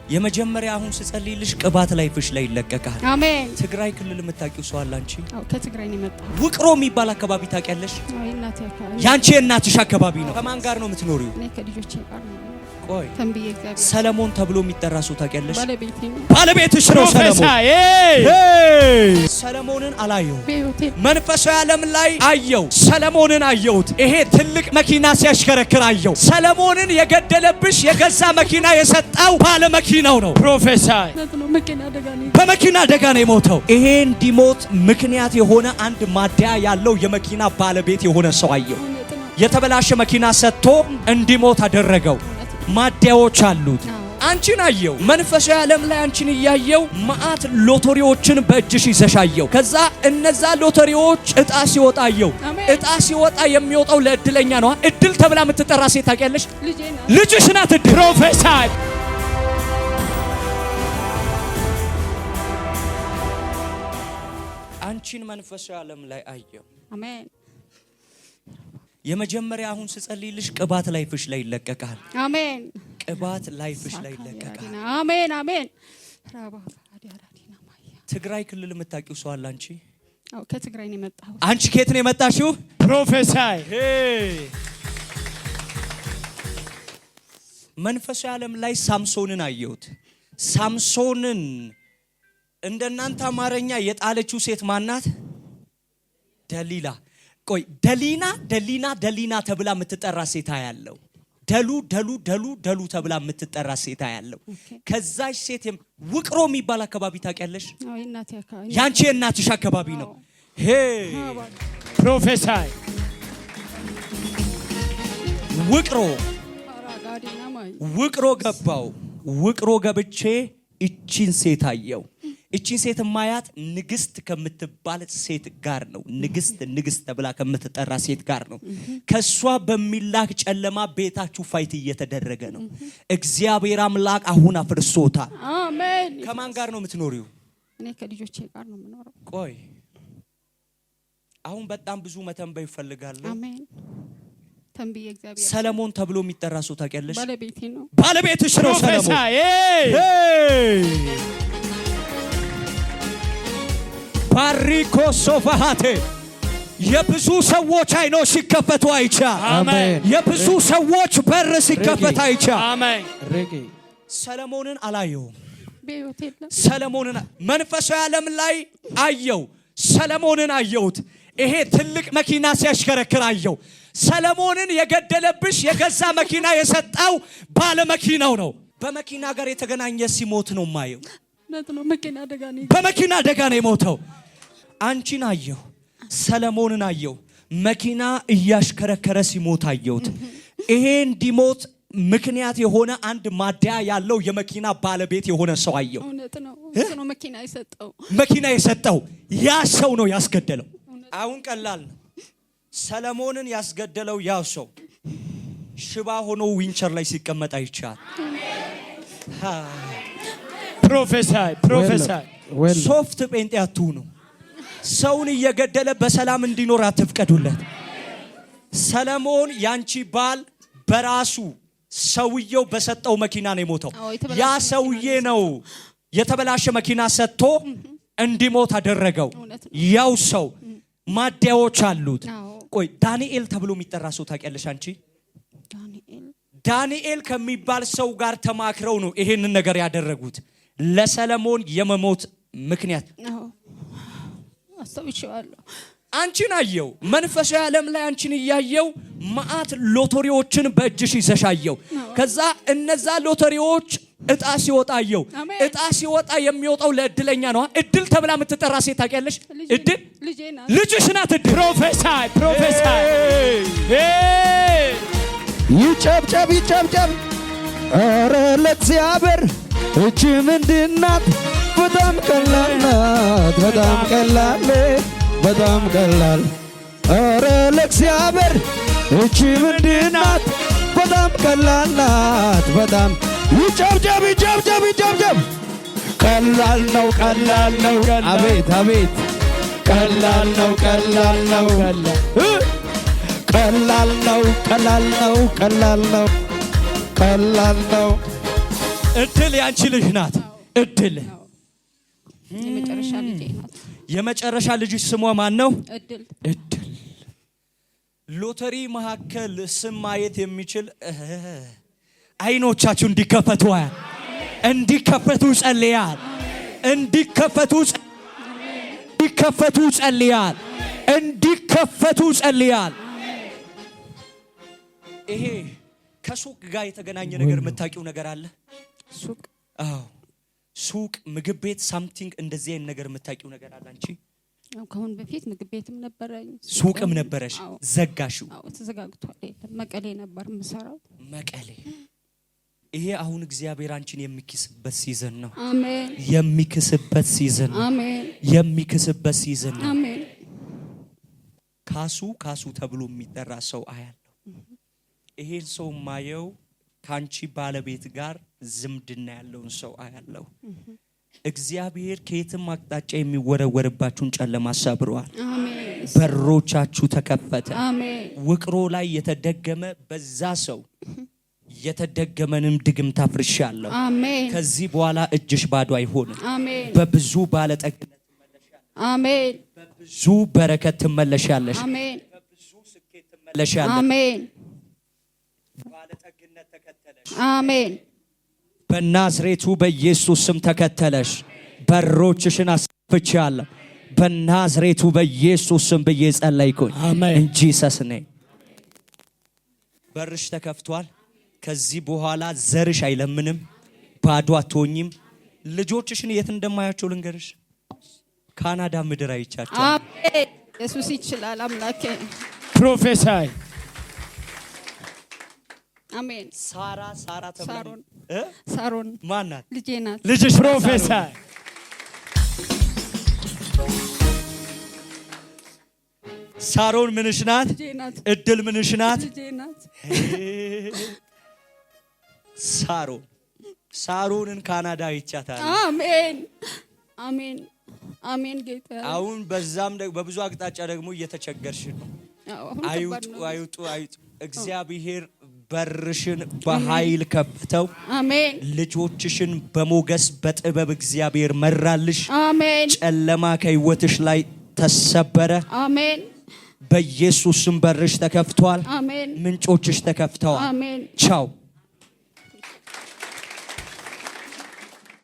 የመጀመሪያ አሁን ስጸልይልሽ ቅባት ላይፍሽ ላይ ይለቀቃል። አሜን። ትግራይ ክልል የምታውቂው ሰው አለ አንቺ? አዎ ከትግራይ ነው የመጣው። ውቅሮ የሚባል አካባቢ ታውቂያለሽ? አዎ እናቴ አካባቢ። ያንቺ እናትሽ አካባቢ ነው። ከማን ጋር ነው የምትኖሪው? እኔ ከልጆቼ ጋር ነው። ቆይ ተንብዬ እግዚአብሔር ሰለሞን ተብሎ የሚጠራ ሰው ታውቂያለሽ? ባለቤቴ ነው። ባለቤትሽ ነው ሰለሞን። ሰለሞንን አላየው፣ መንፈሳዊ ዓለም ላይ አየው። ሰለሞንን አየሁት። ይሄ ትልቅ መኪና ሲያሽከረክር አየው። ሰለሞንን የገደለብሽ የገዛ መኪና የሰጠው ባለ መኪናው ነው። ፕሮፌሰር በመኪና አደጋ ነው የሞተው። ይሄ እንዲሞት ምክንያት የሆነ አንድ ማደያ ያለው የመኪና ባለቤት የሆነ ሰው አየው። የተበላሸ መኪና ሰጥቶ እንዲሞት አደረገው። ማደያዎች አሉት። አንቺን አየው። መንፈሳዊ ዓለም ላይ አንቺን እያየው ማአት ሎተሪዎችን በእጅሽ ይዘሻየው። ከዛ እነዛ ሎተሪዎች እጣ ሲወጣ አየው። እጣ ሲወጣ የሚወጣው ለእድለኛ ነው። እድል ተብላ የምትጠራ ሴት ታውቂያለሽ? ልጅሽ ናት እድል። ፕሮፌሰር አንቺን መንፈሳዊ ዓለም ላይ አየው። አሜን። የመጀመሪያ አሁን ስጸልይልሽ ቅባት ላይፍሽ ላይ ይለቀቃል። አሜን። ቅባት ላይፍሽ ላይ ይለቀቃል። አሜን አሜን። ትግራይ ክልል የምታውቂው ሰው አለ አንቺ? አዎ ከትግራይ ነው የመጣው። አንቺ ከየት ነው የመጣሽው? ፕሮፌሰር መንፈሳዊ ዓለም ላይ ሳምሶንን አየሁት። ሳምሶንን እንደናንተ አማርኛ የጣለችው ሴት ማናት? ደሊላ። ቆይ ደሊና ተብላ የምትጠራ ሴት ያለው ደሉ ተብላ የምትጠራ ሴት ያለው። ከዛች ሴት ውቅሮ የሚባል አካባቢ ታውቂያለሽ? አዎ እናቴ አካባቢ። ያንቺ እናትሽ አካባቢ ነው። ፕሮፌሰር ውቅሮ ገባው። ውቅሮ ገብቼ እቺን ሴት አየው። እቺን ሴት ማያት ንግስት ከምትባል ሴት ጋር ነው። ንግስት ተብላ ከምትጠራ ሴት ጋር ነው። ከሷ በሚላክ ጨለማ ቤታችሁ ፋይት እየተደረገ ነው። እግዚአብሔር አምላክ አሁን አፍርሶታል። አሜን። ከማን ጋር ነው የምትኖሪው? እኔ ከልጆቼ ጋር ነው የምኖረው። ቆይ አሁን በጣም ብዙ መተንበይ ይፈልጋል። አሜን። ተንብዬ እግዚአብሔር ሰለሞን ተብሎ የሚጠራ ሰው ታውቂያለሽ? ባለቤቴ ነው። ባለቤትሽ ነው ሰለሞን። ባሪኮ ሶፋሃቴ የብዙ ሰዎች አይኖች ሲከፈቱ አይቻ። አሜን። የብዙ ሰዎች በር ሲከፈት አይቻ። አሜን። ሰለሞንን አላየውም። ሰለሞንን መንፈሳዊ ዓለም ላይ አየው። ሰለሞንን አየሁት። ይሄ ትልቅ መኪና ሲያሽከረክር አየው። ሰለሞንን የገደለብሽ የገዛ መኪና የሰጠው ባለ መኪናው ነው። በመኪና ጋር የተገናኘ ሲሞት ነው ማየው። በመኪና አደጋ ነው የሞተው። አንቺን አየሁ። ሰለሞንን አየሁ። መኪና እያሽከረከረ ሲሞት አየሁት። ይሄ እንዲሞት ምክንያት የሆነ አንድ ማደያ ያለው የመኪና ባለቤት የሆነ ሰው አየሁ። ነው መኪና የሰጠው ያ ሰው ነው ያስገደለው። አሁን ቀላል ነው። ሰለሞንን ያስገደለው ያ ሰው ሽባ ሆኖ ዊንቸር ላይ ሲቀመጥ አይቻል። ፕሮፌሰር ሶፍት ጴንጤ አትሁኑ። ሰውን እየገደለ በሰላም እንዲኖር አትፍቀዱለት። ሰለሞን ያንቺ ባል በራሱ ሰውየው በሰጠው መኪና ነው የሞተው። ያ ሰውዬ ነው የተበላሸ መኪና ሰጥቶ እንዲሞት አደረገው። ያው ሰው ማደያዎች አሉት። ቆይ ዳንኤል ተብሎ የሚጠራ ሰው ታውቂያለሽ አንቺ? ዳንኤል ከሚባል ሰው ጋር ተማክረው ነው ይሄንን ነገር ያደረጉት። ለሰለሞን የመሞት ምክንያት አስተውቼዋለሁ። አንቺን አየው። መንፈሳዊ ዓለም ላይ አንቺን እያየው ማአት ሎተሪዎችን በእጅሽ ይዘሻየው። ከዛ እነዛ ሎተሪዎች እጣ ሲወጣ አየው። እጣ ሲወጣ የሚወጣው ለእድለኛ ነው። እድል ተብላ የምትጠራ ሴት ታውቂያለሽ? እድል ልጅሽ ናት። እድል ፕሮፌሰር ይጨብጨብ። ኧረ ለእግዚአብሔር እቺ ምንድናት? በጣም ቀላል ናት። በጣም ቀላል። ኧረ ለእግዚአብሔር እቺ ምንድናት? በጣም ቀላል ናት። በጣም ይጨብጨብ። ቀላል ነው። አቤት ቀላል ነው። ቀላል ነው። እድል ያንቺ ልጅ ናት። እድል የመጨረሻ ልጄ ናት። የመጨረሻ ልጅሽ ስሟ ማን ነው? እድል። እድል። ሎተሪ መካከል ስም ማየት የሚችል አይኖቻችሁ እንዲከፈቱ ጸልያል። እንዲከፈቱ ጸልያል። ይሄ ከሱቅ ጋር የተገናኘ ነገር የምታውቂው ነገር አለ? ሱቅ? አዎ፣ ሱቅ፣ ምግብ ቤት፣ ሳምቲንግ እንደዚህ አይነት ነገር የምታውቂው ነገር አለ አንቺ? ከአሁን በፊት ምግብ ቤትም ነበረኝ፣ ሱቅም ነበረሽ። ዘጋሽው? አዎ፣ ተዘጋግቷል። መቀሌ ነበር የምሰራው። መቀሌ። ይሄ አሁን እግዚአብሔር አንቺን የሚክስበት ሲዝን ነው። አሜን። የሚክስበት ሲዝን ነው። አሜን። የሚክስበት ሲዝን ነው። አሜን። ካሱ ተብሎ የሚጠራ ሰው አያለሁ። ይሄን ሰው ማየው ካንቺ ባለቤት ጋር ዝምድና ያለውን ሰው አያለሁ። እግዚአብሔር ከየትም አቅጣጫ የሚወረወርባችሁን ጨለማ ሰብሯል። አሜን። በሮቻችሁ ተከፈተ። አሜን። ውቅሮ ላይ የተደገመ በዛ ሰው የተደገመንም ድግምት አፍርሻለሁ። አሜን። ከዚህ በኋላ እጅሽ ባዶ አይሆንም። አሜን። በብዙ ባለጠግነት ትመለሻለሽ። አሜን። በብዙ በረከት ትመለሻለሽ። አሜን። በብዙ ስኬት ትመለሻለሽ። አሜን። ባለጠግነት ተከተለሽ። አሜን። በናዝሬቱ በኢየሱስ ስም ተከተለሽ። በሮችሽን አስፍቻለሁ። በናዝሬቱ በኢየሱስ ስም ብዬ ጸለይኩኝ። አሜን። እንጂ ሰስኔ በርሽ ተከፍቷል። ከዚህ በኋላ ዘርሽ አይለምንም፣ ባዶ አትሆኝም። ልጆችሽን የት እንደማያቸው ልንገርሽ። ካናዳ ምድር አይቻቸው። አሜን። ኢየሱስ ይችላል። አምላኬ ፕሮፌሰር አሜን። ሳራ ሳሮን ማን ናት? ልጄ ናት። ልጅሽ ፕሮፌሰር ሳሮን ምንሽ ናት? ልጄ ናት። እድል ምንሽ ናት? ልጄ ናት። ሳሮንን ካናዳ አይቻታል። አሜን። አሜን። አሜን። ጌታ አሁን በዛም በብዙ አቅጣጫ ደግሞ እየተቸገርሽ ነው። አይውጡ። እግዚአብሔር በርሽን በኃይል ከፍተው። አሜን። ልጆችሽን በሞገስ በጥበብ እግዚአብሔር መራልሽ። አሜን። ጨለማ ከህይወትሽ ላይ ተሰበረ። አሜን። በኢየሱስም በርሽ ተከፍቷል። አሜን። ምንጮችሽ ተከፍተዋል። አሜን። ቻው።